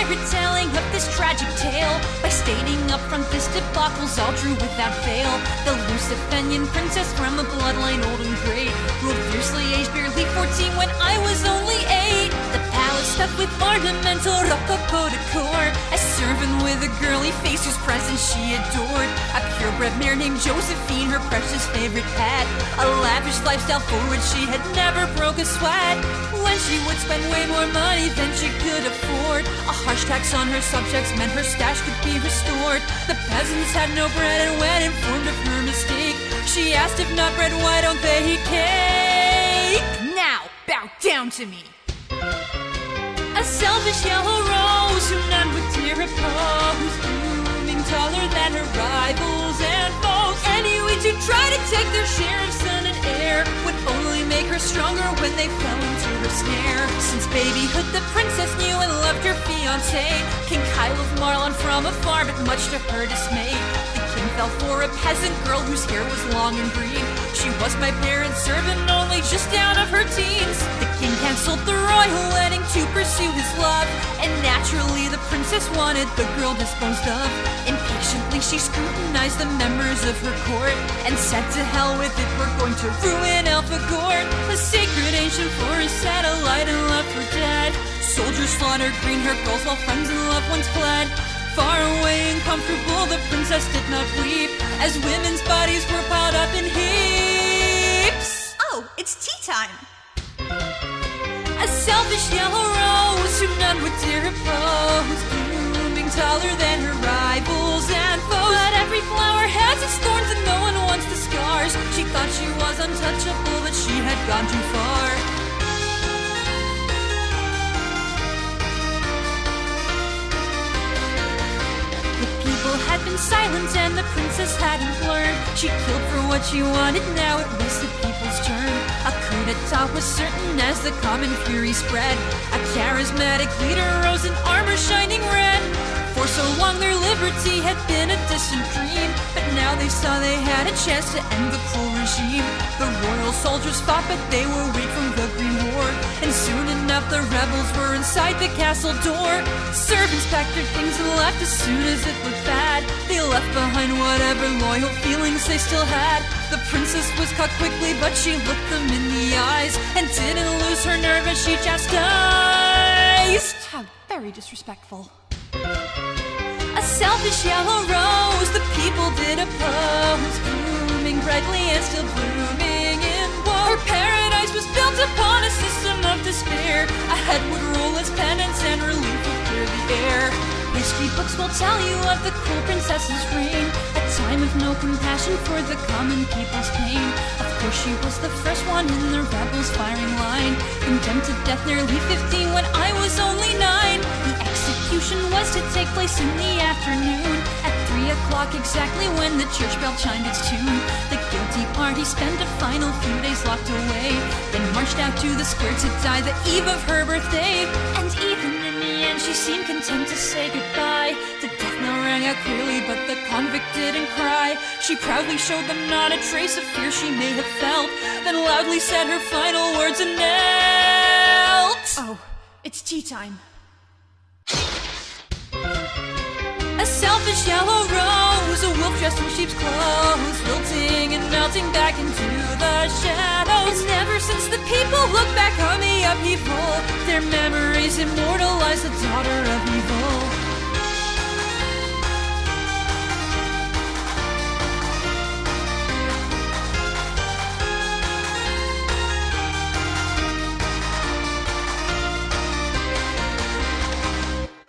retelling of this tragic tale by stating up front this debacle's all true without fail. The Lucifenian princess from a bloodline old and great ruled fiercely, aged barely 14 when I was only 8. The palace stuffed with ornamental rococo decor, a servant with a girly face whose presence she adored. A purebred mare named Josephine, her precious favorite pet. A lavish lifestyle for which she had never broke a sweat. When she would spend way more money than she could afford, a harsh tax on her subjects meant her stash could be restored. The peasants had no bread, and when informed of her mistake, she asked, if not bread, why don't they eat cake? Now, bow down to me. A selfish yellow rose who none would dare oppose, blooming taller than her rivals and foes. Anyone to try to take their share of sun and air would only make her stronger when they fell into her snare. Since babyhood the princess knew and loved her fiancé, King Kyle of Marlon from afar, but much to her dismay. The king fell for a peasant girl whose hair was long and green. She was my parents' servant, only just out of her teens. The king cancelled the royal wedding to pursue his love, and naturally the princess wanted the girl disposed of. Impatiently she scrutinized the members of her court and said, to hell with it, we're going to ruin Elfagort. The sacred ancient forest satellite and left for dead. Soldiers slaughtered green-haired girls while friends and loved ones fled. Far away and comfortable, the princess did not weep as women's bodies were piled up in heaps. Oh, it's tea time. A selfish yellow rose who none would dare oppose, blooming taller than her rivals and foes. But every flower has its thorns and no one wants the scars. She thought she was untouchable, but she had gone too far. Had been silent and the princess hadn't learned. She killed for what she wanted, now it was the people's turn. A coup d'etat was certain as the common fury spread. A charismatic leader rose in armor shining red. For so long their liberty had been a distant dream, but now they saw they had a chance to end the cruel regime. The royal soldiers fought, but they were weak from the Green War, and soon enough the rebels were inside the castle door. Servants packed their things and left as soon as it looked bad. They left behind whatever loyal feelings they still had. The princess was caught quickly, but she looked them in the eyes and didn't lose her nerve as she chastised. How very disrespectful. A selfish yellow rose the people did oppose, blooming brightly and still blooming in woe. Her paradise was built upon a system of despair. A head would rule as penance and relief would clear the air. History books will tell you of the cruel princess's reign, a time of no compassion for the common people's pain. Of course she was the first one in the rebels' firing line, condemned to death nearly 15 when I was only 9. The execution was to take place in the afternoon, at 3 o'clock exactly when the church bell chimed its tune. The guilty party spent a final few days locked away, then marched out to the square to die the eve of her birthday. And even in the end she seemed content to say goodbye. The death knell rang out clearly, but the convict didn't cry. She proudly showed them not a trace of fear she may have felt, then loudly said her final words and knelt. Oh, it's tea time. A selfish yellow rose, a wolf dressed in sheep's clothes, wilting and melting back into the shadows. And ever since the people looked back on the upheaval, their memories immortalize the daughter of evil.